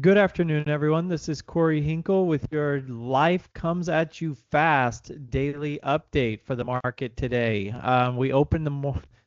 Good afternoon, everyone. This is Corey Hinkle with your Life Comes at You Fast daily update for the market today. We opened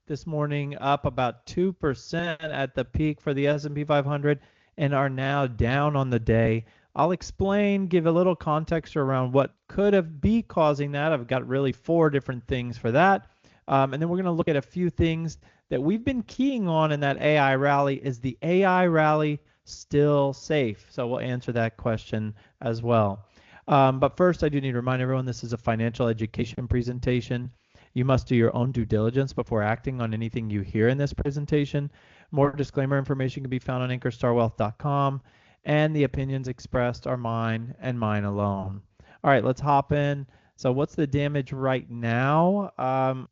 this morning up about 2% at the peak for the S&P 500 and are now down on the day. I'll explain, give a little context around what could have be causing that. I've got really 4 different things for that. And then we're going to look at a few things that we've been keying on in that AI rally. Is the AI rally still safe? So we'll answer that question as well. But first, I do need to remind everyone this is a financial education presentation. You must do your own due diligence before acting on anything you hear in this presentation. More disclaimer information can be found on ankerstarwealth.com, and the opinions expressed are mine and mine alone. All right, let's hop in. So what's the damage right now?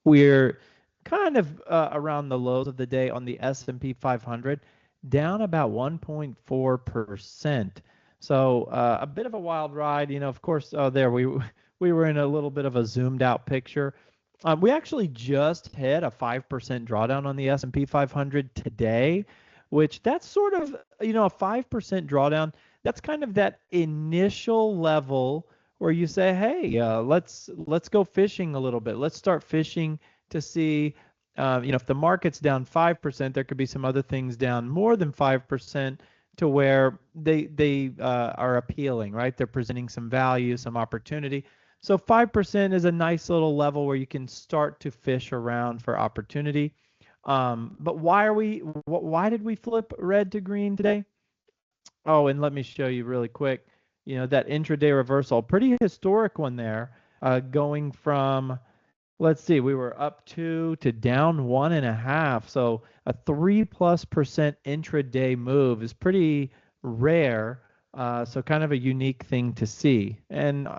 We're kind of around the lows of the day on the S&P 500. Down about 1.4%. So a bit of a wild ride, of course. There we were in a little bit of a zoomed out picture. We actually just hit a 5% drawdown on the S&P 500 today, which that's sort of, a 5% drawdown. That's kind of that initial level where you say, hey, let's go fishing a little bit. Let's start fishing to see. If the market's down 5%, there could be some other things down more than 5% to where they are appealing, right? They're presenting some value, some opportunity. So 5% is a nice little level where you can start to fish around for opportunity. But why did we flip red to green today? Oh, and let me show you really quick, that intraday reversal, pretty historic one there, going from, let's see, we were up 2 to down 1.5. So a 3+% intraday move is pretty rare. So kind of a unique thing to see, and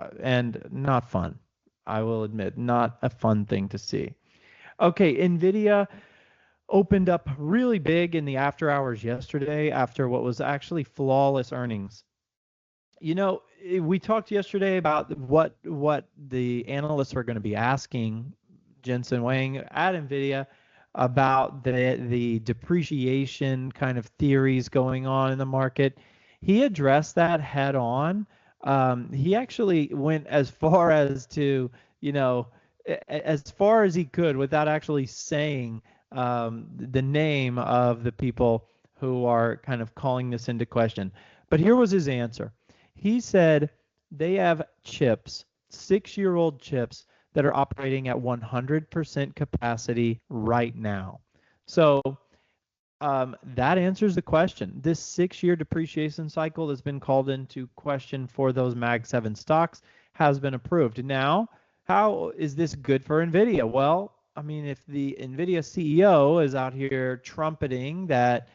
not fun. I will admit, not a fun thing to see. Okay, NVIDIA opened up really big in the after hours yesterday after what was actually flawless earnings. We talked yesterday about what the analysts are going to be asking Jensen Huang at NVIDIA about the depreciation kind of theories going on in the market. He addressed that head on. He actually went as far as to, as far as he could without actually saying the name of the people who are kind of calling this into question. But here was his answer. He said they have chips, 6-year-old chips, that are operating at 100% capacity right now. So that answers the question. This 6-year depreciation cycle that's been called into question for those Mag 7 stocks has been approved. Now, how is this good for NVIDIA? Well, I mean, if the NVIDIA CEO is out here trumpeting that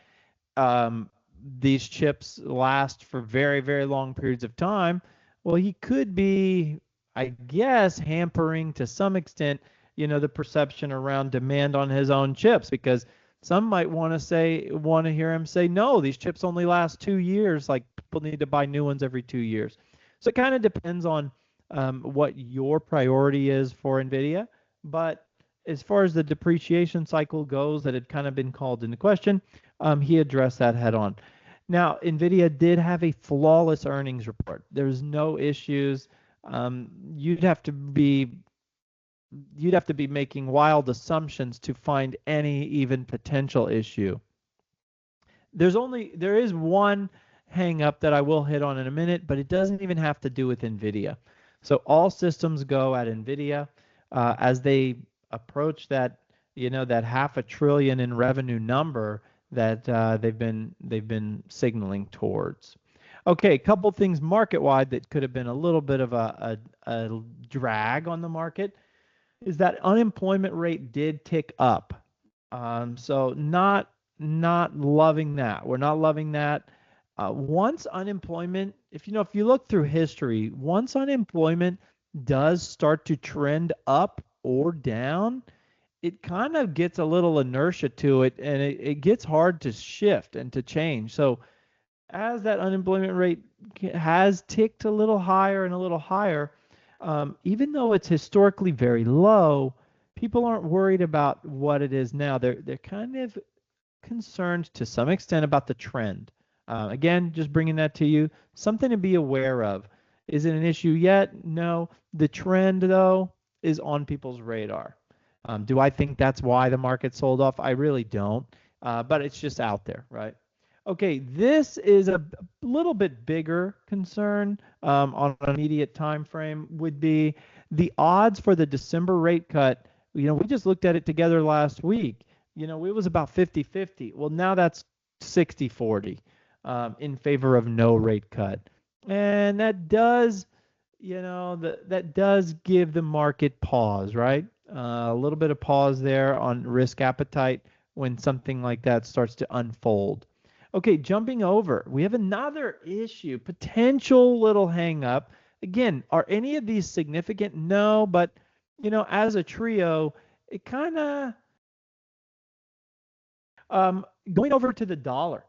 these chips last for very, very long periods of time, well, he could be, I guess, hampering to some extent, the perception around demand on his own chips, because some might want to hear him say, no, these chips only last 2 years. Like, people need to buy new ones every 2 years. So it kind of depends on what your priority is for NVIDIA. But as far as the depreciation cycle goes that had kind of been called into question, he addressed that head on. Now, NVIDIA did have a flawless earnings report. There's no issues. You'd have to be making wild assumptions to find any even potential issue. There is one hang up that I will hit on in a minute, but it doesn't even have to do with NVIDIA. So all systems go at NVIDIA as they approach that, that $500 billion in revenue number that they've been signaling towards. Okay, a couple things market-wide that could have been a little bit of a drag on the market is that unemployment rate did tick up. So not loving that. We're not loving that. Once unemployment, if you look through history, once unemployment does start to trend up or down, it kind of gets a little inertia to it, and it gets hard to shift and to change. So as that unemployment rate has ticked a little higher and a little higher, even though it's historically very low, people aren't worried about what it is now. They're kind of concerned to some extent about the trend Again, just bringing that to you, something to be aware of. Is it an issue yet? No. The trend, though, is on people's radar. Do I think that's why the market sold off? I really don't, but it's just out there, right? Okay, this is a little bit bigger concern on an immediate time frame would be the odds for the December rate cut. We just looked at it together last week. It was about 50-50. Well, now that's 60-40 in favor of no rate cut. And that does, that does give the market pause, right? A little bit of pause there on risk appetite when something like that starts to unfold. Okay, jumping over, we have another issue, potential little hang up. Again, are any of these significant? No, but as a trio, it kind of going over to the dollar.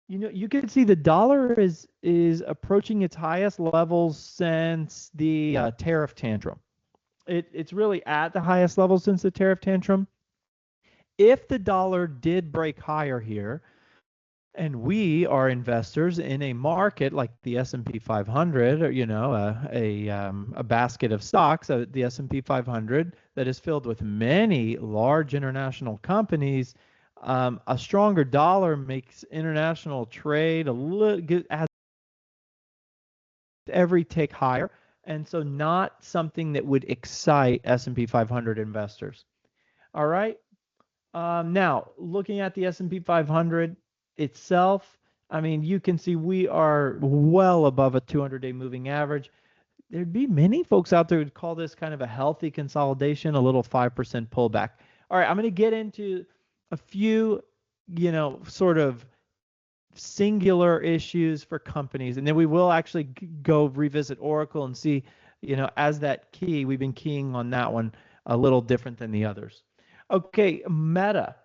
You can see the dollar is approaching its highest levels since the tariff tantrum. It's really at the highest level since the tariff tantrum. If the dollar did break higher here, and we are investors in a market like the S&P 500, or a basket of stocks, the S&P 500 that is filled with many large international companies. A stronger dollar makes international trade a little as every tick higher, and so not something that would excite S&P 500 investors. All right. Now looking at the S&P 500 itself, I mean, you can see we are well above a 200-day moving average. There'd be many folks out there who'd call this kind of a healthy consolidation, a little 5% pullback. All right, I'm going to get into a few, sort of singular issues for companies, and then we will actually go revisit Oracle and see, as that key, we've been keying on that one a little different than the others. Okay, Meta.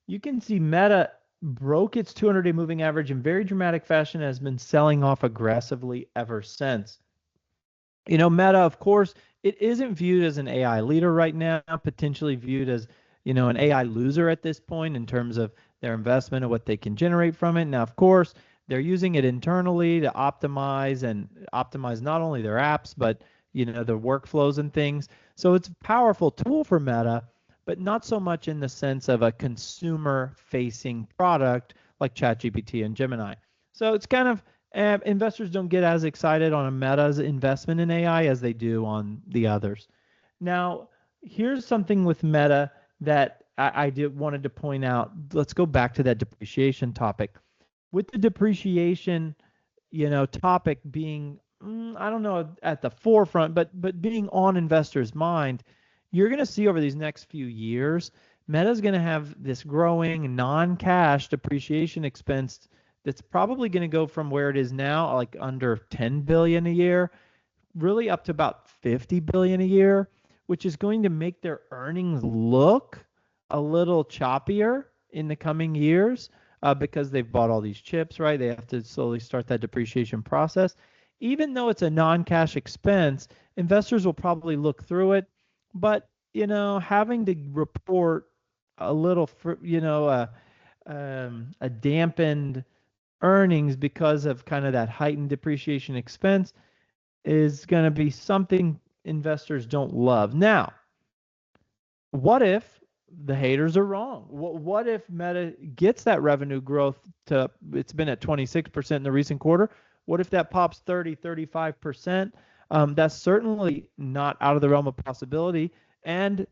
You can see Meta broke its 200-day moving average in very dramatic fashion, has been selling off aggressively ever since. Meta, of course, it isn't viewed as an AI leader right now, potentially viewed as, an AI loser at this point in terms of their investment and what they can generate from it. Now, of course, they're using it internally to optimize not only their apps, but, their workflows and things. So it's a powerful tool for Meta, but not so much in the sense of a consumer-facing product like ChatGPT and Gemini. So it's kind of, investors don't get as excited on a Meta's investment in AI as they do on the others. Now, here's something with Meta that I wanted to point out. Let's go back to that depreciation topic. With the depreciation, topic being, I don't know, at the forefront, but being on investors' mind, you're going to see over these next few years, Meta's going to have this growing non-cash depreciation expense that's probably going to go from where it is now, like under 10 billion a year, really up to about 50 billion a year, which is going to make their earnings look a little choppier in the coming years because they've bought all these chips, right? They have to slowly start that depreciation process. Even though it's a non-cash expense, investors will probably look through it. But, having to report a little, a dampened earnings because of kind of that heightened depreciation expense is going to be something investors don't love. Now, what if the haters are wrong? What if Meta gets that revenue growth to, it's been at 26% in the recent quarter. What if that pops 30-35%? That's certainly not out of the realm of possibility. And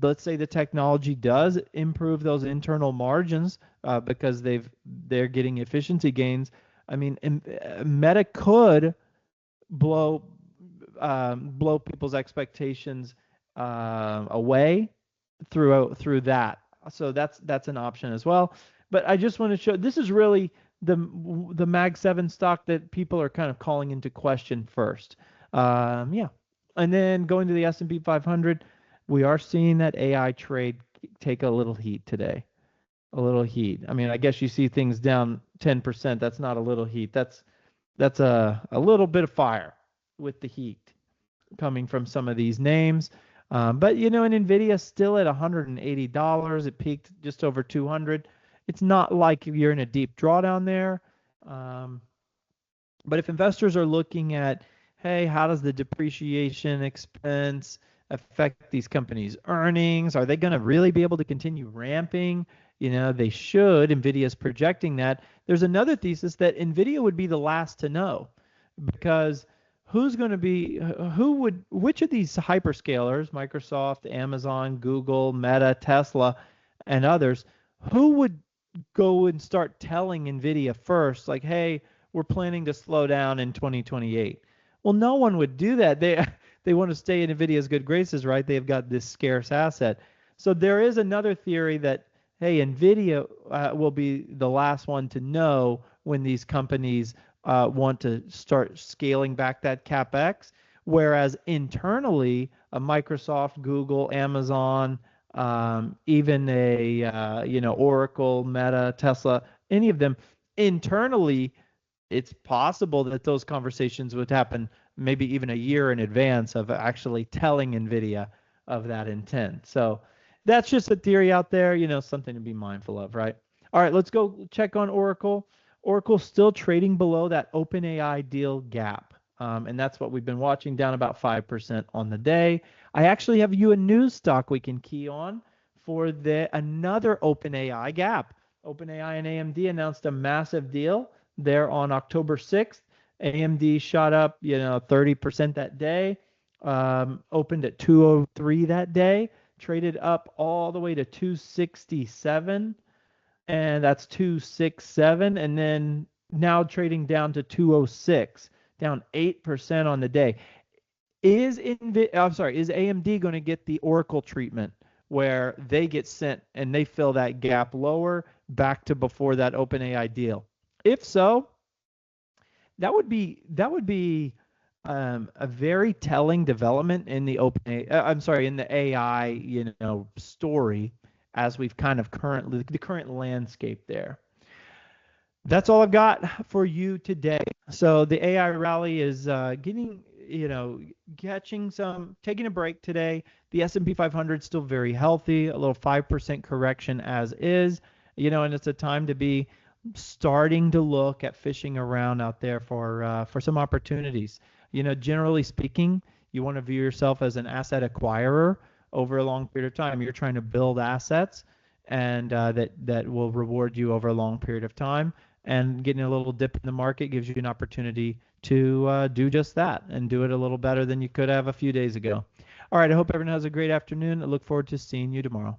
let's say the technology does improve those internal margins because they're getting efficiency gains. I mean, Meta could blow people's expectations away through that. So that's an option as well. But I just want to show, this is really the Mag 7 stock that people are kind of calling into question first. Yeah. And then going to the S&P 500, we are seeing that AI trade take a little heat today. A little heat. I mean, I guess you see things down 10%. That's not a little heat. That's a little bit of fire with the heat coming from some of these names. But, and NVIDIA still at $180. It peaked just over 200. It's not like you're in a deep drawdown there. Um, but if investors are looking at, hey, how does the depreciation expense affect these companies' earnings? Are they going to really be able to continue ramping? They should. NVIDIA is projecting that. There's another thesis that NVIDIA would be the last to know because which of these hyperscalers, Microsoft, Amazon, Google, Meta, Tesla, and others, who would go and start telling NVIDIA first, like, hey, we're planning to slow down in 2028. Well, no one would do that. They want to stay in NVIDIA's good graces, right? They've got this scarce asset. So there is another theory that, hey, NVIDIA will be the last one to know when these companies want to start scaling back that CapEx, whereas internally, Microsoft, Google, Amazon, even Oracle, Meta, Tesla, any of them internally, it's possible that those conversations would happen maybe even a year in advance of actually telling NVIDIA of that intent. So that's just a theory out there, something to be mindful of, right? All right, let's go check on Oracle. Oracle's still trading below that OpenAI deal gap. And that's what we've been watching, down about 5% on the day. I actually have you a news stock we can key on for another OpenAI gap. OpenAI and AMD announced a massive deal there on October 6th. AMD shot up, 30% that day, opened at 203 that day, traded up all the way to 267, and that's 267, and then now trading down to 206, down 8% on the day. Is AMD going to get the Oracle treatment where they get sent and they fill that gap lower back to before that OpenAI deal? If so, that would be a very telling development in the in the AI, story, as we've kind of the current landscape there. That's all I've got for you today. So the AI rally is taking a break today. The S&P 500 is still very healthy, a little 5% correction as is, and it's a time to be starting to look at fishing around out there for some opportunities. Generally speaking, you want to view yourself as an asset acquirer over a long period of time. You're trying to build assets, and that will reward you over a long period of time. And getting a little dip in the market gives you an opportunity to do just that and do it a little better than you could have a few days ago. All right, I hope everyone has a great afternoon. I look forward to seeing you tomorrow.